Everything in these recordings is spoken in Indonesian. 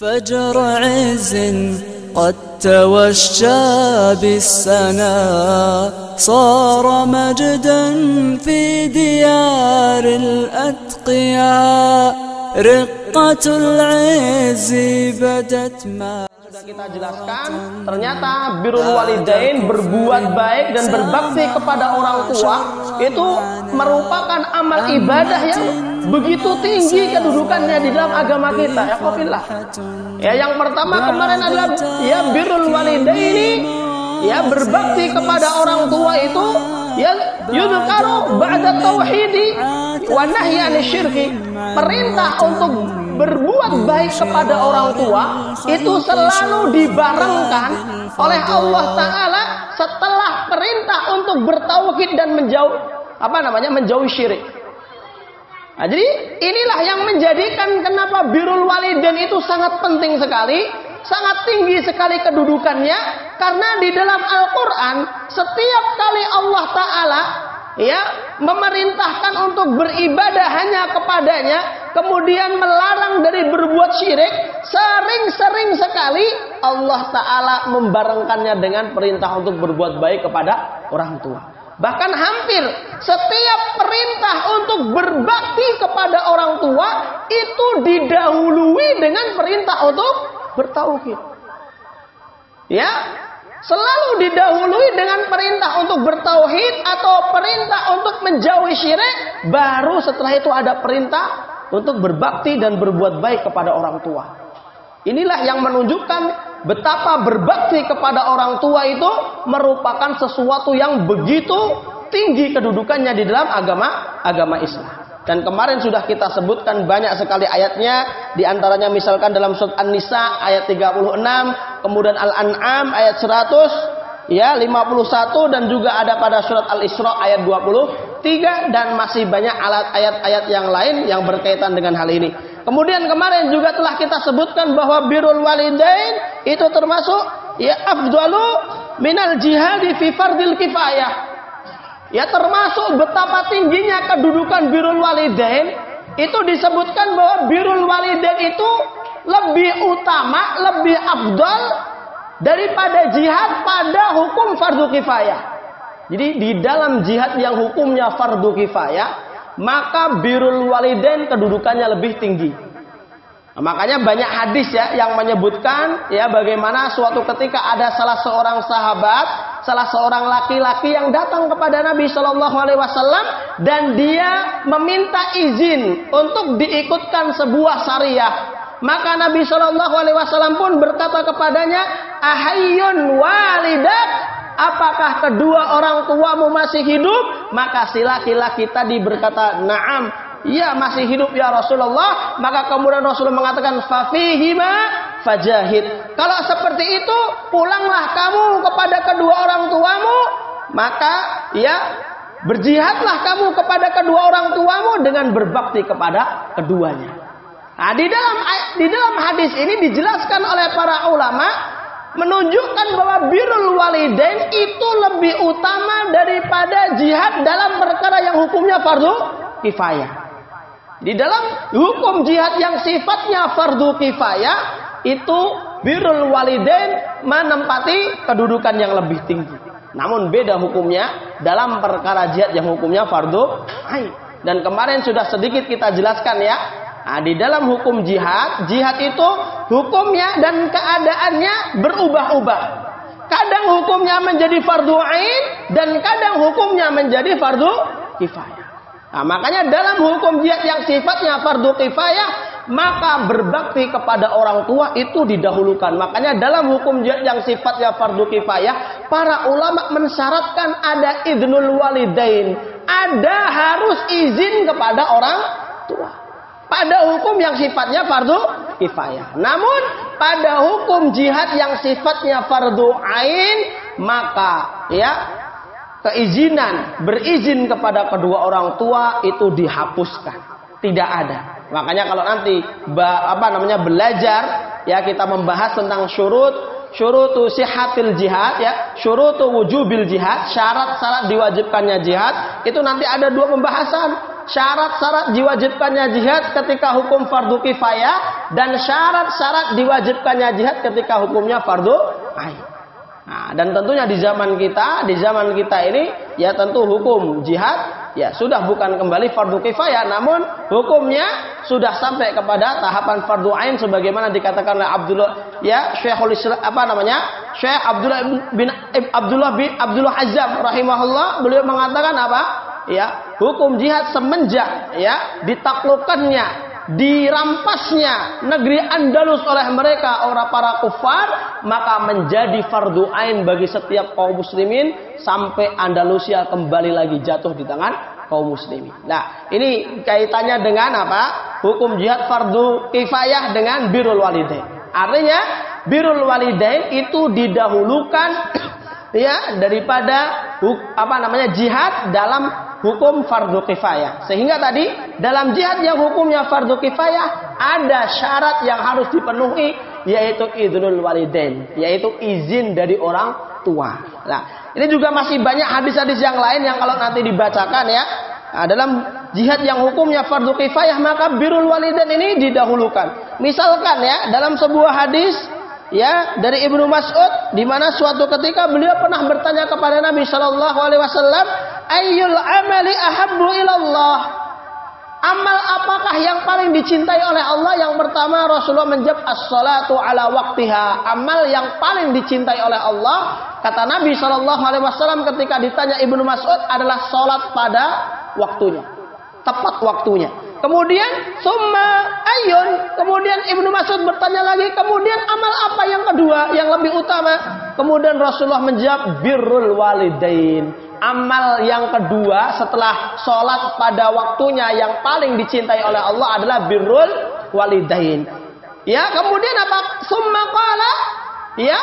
فجر عز قد توشى بالسنا صار مجدا في ديار الأتقياء رقة العز بدت ما. Sudah kita jelaskan, ternyata birrul walidain, berbuat baik dan berbakti kepada orang tua itu merupakan amal ibadah yang begitu tinggi kedudukannya di dalam agama kita. Ya qofillah. Ya, yang pertama kemarin adalah ya birrul walidaini, ya berbakti kepada orang tua itu ya yudhkaru ba'da tauhidi wa nahyi 'anil syirki. Perintah untuk berbuat baik kepada orang tua itu selalu dibarengkan oleh Allah Ta'ala setelah perintah untuk bertauhid dan menjauhi syirik. Nah, jadi inilah yang menjadikan kenapa birrul walidain itu sangat penting sekali, sangat tinggi sekali kedudukannya, karena di dalam Al-Quran setiap kali Allah Ta'ala ya memerintahkan untuk beribadah hanya kepadanya, kemudian melarang dari berbuat syirik, sering-sering sekali Allah Ta'ala membarengkannya dengan perintah untuk berbuat baik kepada orang tua. Bahkan hampir setiap perintah untuk berbakti kepada orang tua itu didahului dengan perintah untuk bertauhid. Ya, selalu didahului dengan perintah untuk bertauhid atau perintah untuk menjauhi syirik, baru setelah itu ada perintah untuk berbakti dan berbuat baik kepada orang tua. Inilah yang menunjukkan betapa berbakti kepada orang tua itu merupakan sesuatu yang begitu tinggi kedudukannya di dalam agama Islam. Dan kemarin sudah kita sebutkan banyak sekali ayatnya, di antaranya misalkan dalam surat An-Nisa ayat 36, kemudian Al-An'am ayat 100, ya 51, dan juga ada pada surat Al-Isra ayat 23, dan masih banyak ayat-ayat yang lain yang berkaitan dengan hal ini. Kemudian kemarin juga telah kita sebutkan bahwa birrul walidain itu termasuk ya afdalu minal jihadi fi fardil kifayah. Ya, termasuk betapa tingginya kedudukan birrul walidain, itu disebutkan bahwa birrul walidain itu lebih utama, lebih afdal daripada jihad pada hukum fardu kifayah. Jadi di dalam jihad yang hukumnya fardu kifayah, maka birrul walidain kedudukannya lebih tinggi. Nah, makanya banyak hadis ya yang menyebutkan ya bagaimana suatu ketika ada salah seorang sahabat, salah seorang laki-laki yang datang kepada Nabi Shallallahu Alaihi Wasallam dan dia meminta izin untuk diikutkan sebuah syariah. Maka Nabi Shallallahu Alaihi Wasallam pun berkata kepadanya, ahayyun walidak, apakah kedua orang tuamu masih hidup? Maka si laki-laki tadi berkata, na'am, ya masih hidup ya Rasulullah. Maka kemudian Rasulullah mengatakan, fafihima fajahid. Kalau seperti itu, pulanglah kamu kepada kedua orang tuamu, maka ya berjihadlah kamu kepada kedua orang tuamu dengan berbakti kepada keduanya. Nah, di dalam hadis ini dijelaskan oleh para ulama menunjukkan bahwa birrul walidain itu lebih utama daripada jihad dalam perkara yang hukumnya fardu kifayah. Di dalam hukum jihad yang sifatnya fardu kifayah itu birrul walidain menempati kedudukan yang lebih tinggi. Namun beda hukumnya dalam perkara jihad yang hukumnya fardu ain. Dan kemarin sudah sedikit kita jelaskan ya. Nah, di dalam hukum jihad itu hukumnya dan keadaannya berubah-ubah. Kadang hukumnya menjadi fardu ain dan kadang hukumnya menjadi fardu kifayah. Nah, makanya dalam hukum jihad yang sifatnya fardu kifayah, maka berbakti kepada orang tua itu didahulukan. Makanya dalam hukum jihad yang sifatnya fardu kifayah, para ulama mensyaratkan ada idnul walidain, ada harus izin kepada orang tua. Pada hukum yang sifatnya fardu kifayah. Namun pada hukum jihad yang sifatnya fardu ain, maka ya berizin kepada kedua orang tua itu dihapuskan, tidak ada. Makanya kalau nanti belajar ya kita membahas tentang syurutu sihhatil jihad ya, syurutu wujubil jihad, syarat-syarat diwajibkannya jihad, itu nanti ada dua pembahasan. syarat-syarat diwajibkannya jihad ketika hukum fardu kifayah dan syarat-syarat diwajibkannya jihad ketika hukumnya fardu ain. Nah, dan tentunya di zaman kita ini ya tentu hukum jihad ya sudah bukan kembali fardu kifayah, namun hukumnya sudah sampai kepada tahapan fardu ain sebagaimana dikatakan oleh Syekh Abdullah bin Hazm rahimahullah. Beliau mengatakan apa? Ya, hukum jihad semenjak ya ditaklukkannya, dirampasnya negeri Andalus oleh mereka orang para kufar, maka menjadi fardu ain bagi setiap kaum muslimin sampai Andalusia kembali lagi jatuh di tangan kaum muslimin. Nah, ini kaitannya dengan apa? Hukum jihad fardu kifayah dengan birrul walidain. Artinya birrul walidain itu didahulukan ya daripada jihad dalam hukum fardu kifayah. Sehingga tadi dalam jihad yang hukumnya fardu kifayah ada syarat yang harus dipenuhi, yaitu idznul walidain, yaitu izin dari orang tua. Nah, ini juga masih banyak hadis-hadis yang lain yang kalau nanti dibacakan ya. Nah, dalam jihad yang hukumnya fardu kifayah maka birrul walidain ini didahulukan. Misalkan ya dalam sebuah hadis ya dari Ibnu Mas'ud, di mana suatu ketika beliau pernah bertanya kepada Nabi Shallallahu Alaihi Wasallam, ayyul amali ahabbu ilallah, amal apakah yang paling dicintai oleh Allah? Yang pertama Rasulullah menjawab as-salatu ala waqtiha, amal yang paling dicintai oleh Allah, kata Nabi Shallallahu Alaihi Wasallam ketika ditanya Ibnu Mas'ud, adalah salat pada waktunya, tepat waktunya. Kemudian summa ayun, kemudian Ibnu Mas'ud bertanya lagi, kemudian amal apa yang kedua yang lebih utama? Kemudian Rasulullah menjawab birrul walidain, amal yang kedua setelah sholat pada waktunya yang paling dicintai oleh Allah adalah birrul walidain. Ya, kemudian apa? Summa qala, ya,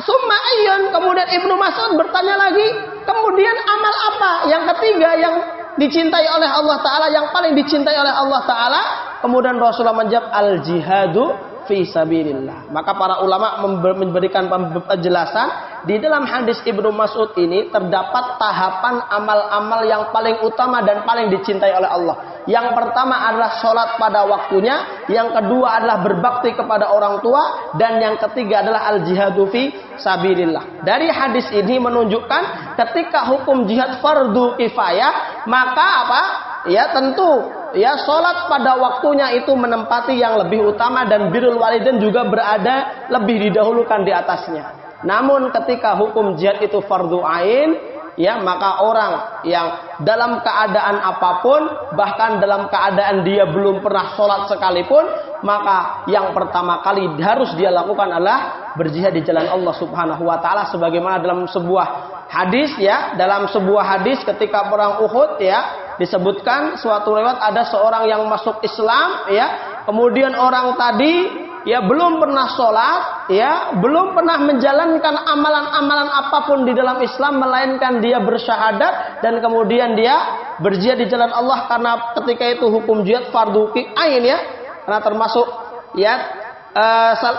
summa ayun, kemudian Ibnu Mas'ud bertanya lagi, kemudian amal apa yang ketiga yang dicintai oleh Allah Ta'ala, yang paling dicintai oleh Allah Ta'ala? Kemudian Rasulullah menjawab al-jihadu fi sabilillah. Maka para ulama memberikan penjelasan di dalam hadis Ibnu Mas'ud ini terdapat tahapan amal-amal yang paling utama dan paling dicintai oleh Allah. Yang pertama adalah sholat pada waktunya, yang kedua adalah berbakti kepada orang tua, dan yang ketiga adalah al-jihadu fi sabilillah. Dari hadis ini menunjukkan ketika hukum jihad fardu kifayah, maka apa? Ya tentu ya sholat pada waktunya itu menempati yang lebih utama, dan birrul walidain juga berada lebih didahulukan di atasnya. Namun ketika hukum jihad itu fardu ain, ya maka orang yang dalam keadaan apapun, bahkan dalam keadaan dia belum pernah sholat sekalipun, maka yang pertama kali harus dia lakukan adalah berjihad di jalan Allah Subhanahu wa Ta'ala, sebagaimana dalam sebuah hadis ya, dalam sebuah hadis ketika perang Uhud ya, disebutkan suatu riwayat ada seorang yang masuk Islam ya, kemudian orang tadi ya belum pernah sholat ya, belum pernah menjalankan amalan-amalan apapun di dalam Islam, melainkan dia bersyahadat dan kemudian dia berjihad di jalan Allah, karena ketika itu hukum jihad fardu ain ya, karena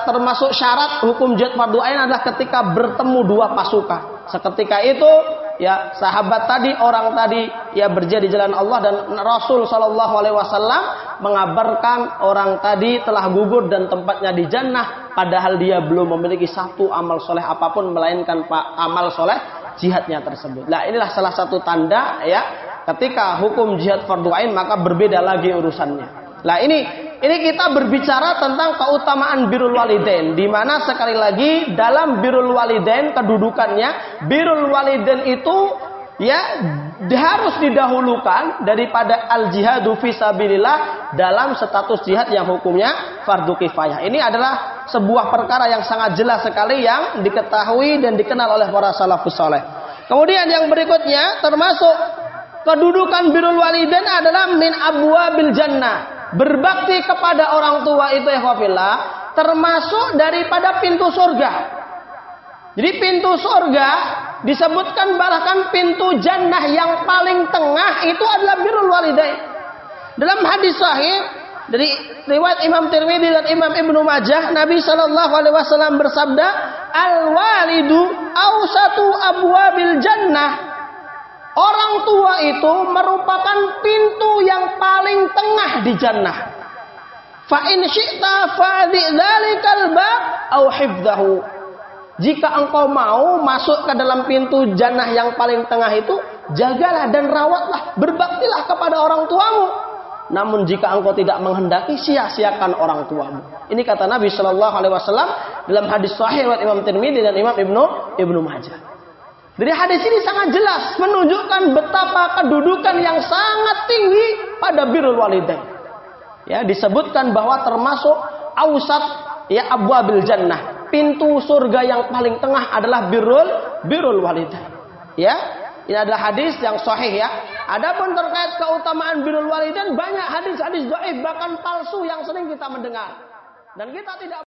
termasuk syarat hukum jihad fardu ain adalah ketika bertemu dua pasukan. Seketika itu ya sahabat tadi, orang tadi ya berjihad di jalan Allah, dan Rasul Shallallahu Alaihi Wasallam mengabarkan orang tadi telah gugur dan tempatnya di jannah, padahal dia belum memiliki satu amal soleh apapun melainkan amal soleh jihadnya tersebut. Nah, inilah salah satu tanda ya ketika hukum jihad fardu ain maka berbeda lagi urusannya. Nah, ini kita berbicara tentang keutamaan birrul walidain, di mana sekali lagi dalam birrul walidain kedudukannya, birrul walidain itu ya harus didahulukan daripada al-jihadu fi sabilillah dalam status jihad yang hukumnya fardu kifayah. Ini adalah sebuah perkara yang sangat jelas sekali yang diketahui dan dikenal oleh para salafus saleh. Kemudian yang berikutnya termasuk kedudukan birrul walidain adalah min abwabil jannah. Berbakti kepada orang tua itu ikhwafillah termasuk daripada pintu surga. Jadi pintu surga disebutkan bahkan pintu jannah yang paling tengah itu adalah birrul walidain. Dalam hadis sahih dari riwayat Imam Tirmidzi dan Imam Ibnu Majah, Nabi Shallallahu Alaihi Wasallam bersabda, al walidu awsatu abwabil jannah. Orang tua itu merupakan pintu yang paling tengah di jannah. Fa in syi'ta fa'dhi dzalikal bab aw hifdzahu. Jika engkau mau masuk ke dalam pintu jannah yang paling tengah itu, jagalah dan rawatlah, berbaktilah kepada orang tuamu. Namun jika engkau tidak menghendaki, sia-siakan orang tuamu. Ini kata Nabi Shallallahu Alaihi Wasallam dalam hadis sahih riwayat Imam Tirmidzi dan Imam Ibnu Majah. Dari hadis ini sangat jelas menunjukkan betapa kedudukan yang sangat tinggi pada birrul walidain. Ya, disebutkan bahwa termasuk ausat ya abwabil jannah, pintu surga yang paling tengah adalah birrul walidain. Ya, ini adalah hadis yang sahih ya. Adapun terkait keutamaan birrul walidain, banyak hadis-hadis dhaif bahkan palsu yang sering kita mendengar. Dan kita tidak